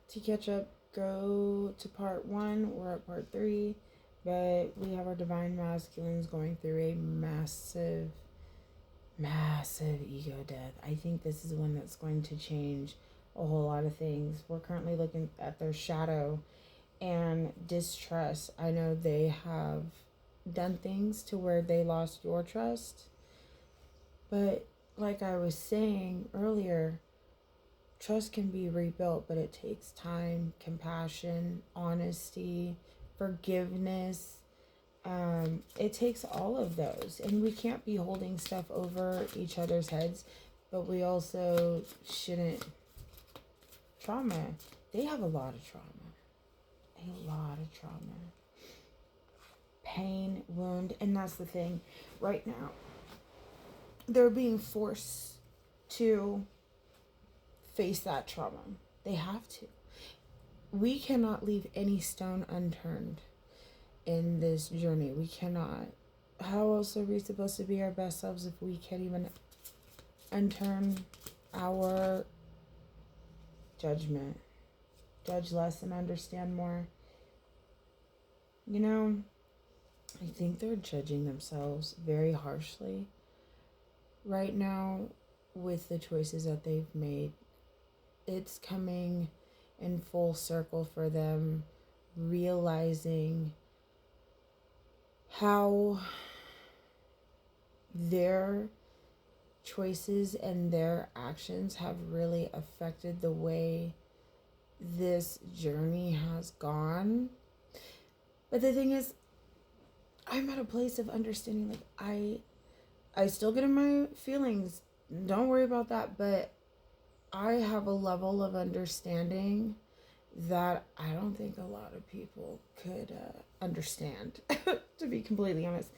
to catch up, go to part 1. We're at part 3. But we have our divine masculines going through a massive, massive ego death. I think this is one that's going to change a whole lot of things. We're currently looking at their shadow and distrust. I know they have done things to where they lost your trust. But like I was saying earlier, trust can be rebuilt, but it takes time, compassion, honesty, forgiveness. It takes all of those. And we can't be holding stuff over each other's heads, but we also shouldn't. Trauma. They have a lot of trauma. A lot of trauma. Pain, wound, and that's the thing. Right now, they're being forced to face that trauma. They have to. We cannot leave any stone unturned in this journey. We cannot. How else are we supposed to be our best selves if we can't even unturn our judgment? Judge less and understand more. You know, I think they're judging themselves very harshly right now with the choices that they've made. It's coming in full circle for them, realizing how their choices and their actions have really affected the way this journey has gone. But the thing is, I'm at a place of understanding, like, I still get in my feelings, don't worry about that, but I have a level of understanding that I don't think a lot of people could understand, to be completely honest.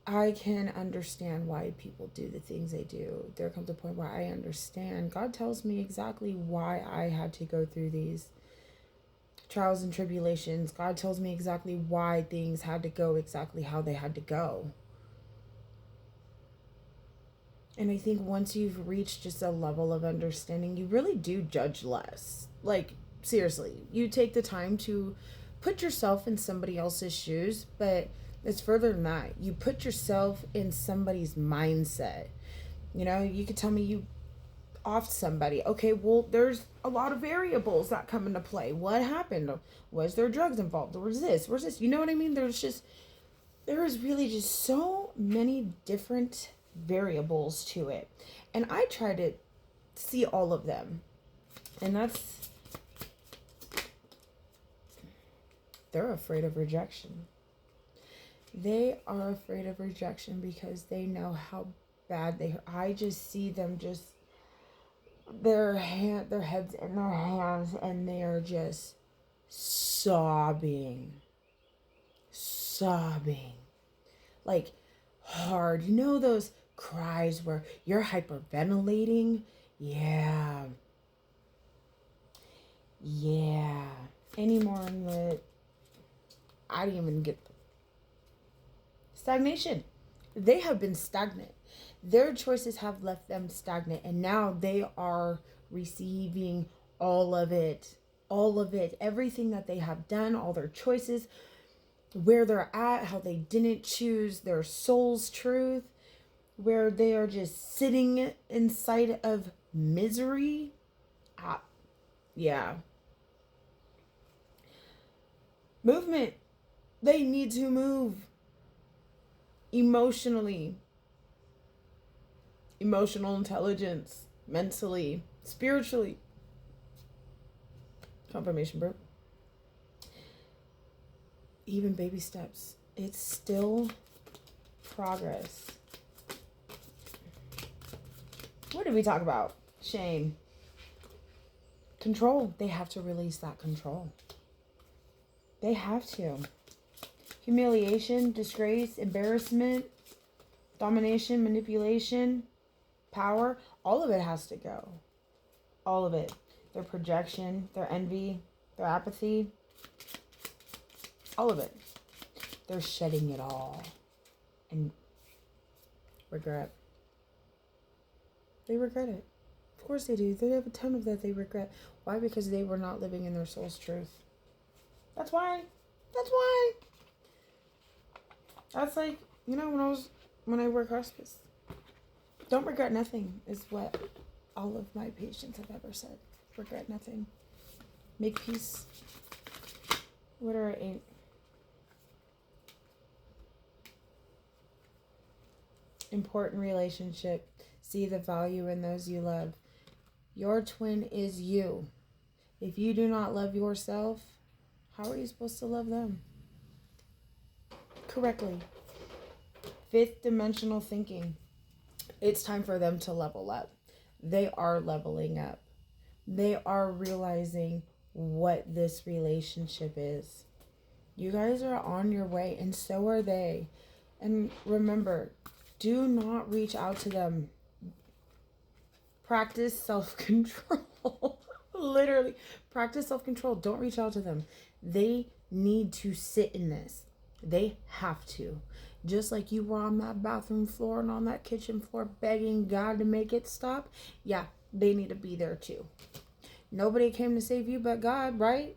I can understand why people do the things they do. There comes a point where I understand. God tells me exactly why I had to go through these trials and tribulations. God tells me exactly why things had to go exactly how they had to go. And I think once you've reached just a level of understanding, you really do judge less. Like, seriously, you take the time to put yourself in somebody else's shoes, but it's further than that. You put yourself in somebody's mindset. You know, you could tell me you offed somebody. Okay, well, there's a lot of variables that come into play. What happened? Was there drugs involved? Was this? You know what I mean? There is really just so many different variables to it. And I try to see all of them. And they're afraid of rejection. They are afraid of rejection because they know how bad I just see them just their heads in their hands, and they are just sobbing, like hard. You know those cries where you're hyperventilating? Yeah. Any more on the... I didn't even get... Stagnation. They have been stagnant. Their choices have left them stagnant, and now they are receiving all of it. Everything that they have done, all their choices, where they're at, how they didn't choose their soul's truth, where they are just sitting inside of misery. Yeah. Movement. They need to move. Emotionally. Emotional intelligence. Mentally. Spiritually. Confirmation, bro. Even baby steps. It's still progress. What did we talk about? Shame. Control. They have to release that control. They have to. Humiliation, disgrace, embarrassment, domination, manipulation, power. All of it has to go. All of it. Their projection, their envy, their apathy. All of it. They're shedding it all. And regret. They regret it. Of course they do. They have a ton of that they regret. Why? Because they were not living in their soul's truth. That's why. That's why. That's like, when I work hospice. Don't regret nothing is what all of my patients have ever said. Regret nothing. Make peace. What are 8? Important relationship. See the value in those you love. Your twin is you. If you do not love yourself, how are you supposed to love them correctly? 5th dimensional thinking. It's time for them to level up. They are leveling up. They are realizing what this relationship is. You guys are on your way, and so are they. And remember, do not reach out to them. Practice self-control. Literally, practice self-control. Don't reach out to them. They need to sit in this. They have to. Just like you were on that bathroom floor and on that kitchen floor begging God to make it stop. Yeah, they need to be there too. Nobody came to save you but God, right?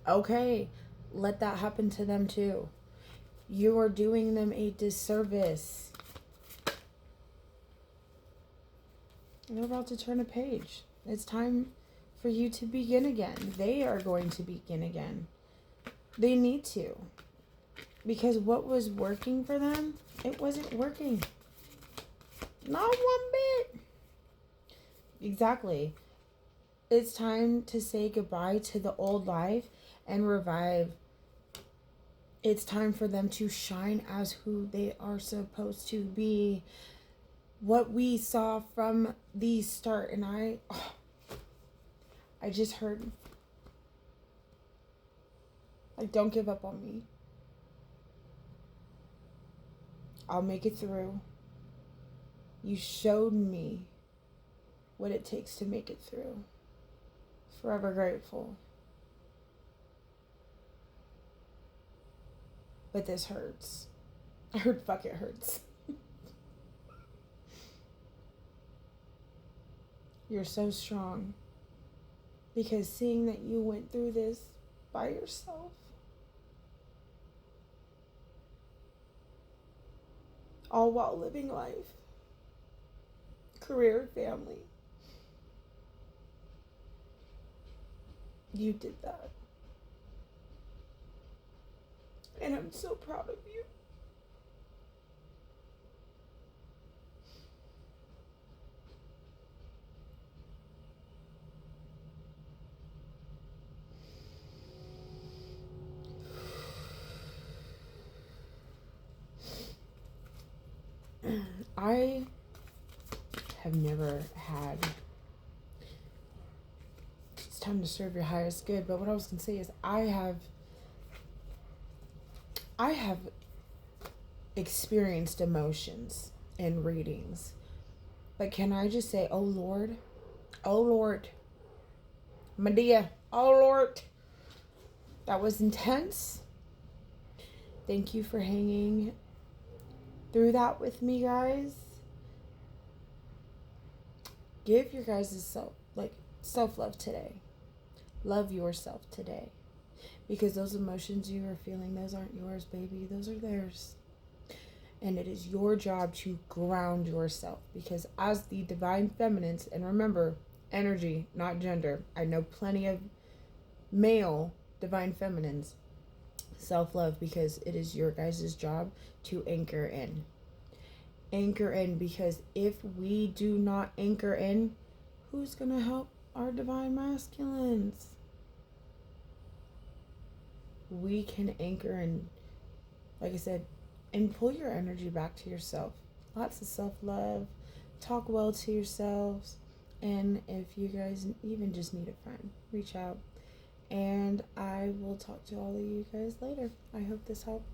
Okay, let that happen to them too. You are doing them a disservice. They're about to turn a page. It's time for you to begin again. They are going to begin again. They need to. Because what was working for them, it wasn't working. Not one bit. Exactly. It's time to say goodbye to the old life and revive. It's time for them to shine as who they are supposed to be. What we saw from the start, and I just heard, like, don't give up on me. I'll make it through. You showed me what it takes to make it through. Forever grateful. But this hurts. I heard fuck it hurts. You're so strong. Because seeing that you went through this by yourself, all while living life, career, family, you did that. And I'm so proud of you. I have never had, it's time to serve your highest good, but what I was going to say is I have experienced emotions in readings. But can I just say, oh Lord, Medea, oh Lord, that was intense. Thank you for hanging through that with me, guys. Give your guys' self-love today. Love yourself today. Because those emotions you are feeling, those aren't yours, baby. Those are theirs. And it is your job to ground yourself. Because as the divine feminines, and remember, energy, not gender. I know plenty of male divine feminines. Self-love, because it is your guys' job to anchor in. Anchor in, because if we do not anchor in, who's going to help our divine masculines? We can anchor in, like I said, and pull your energy back to yourself. Lots of self-love. Talk well to yourselves. And if you guys even just need a friend, reach out. And I will talk to all of you guys later. I hope this helped.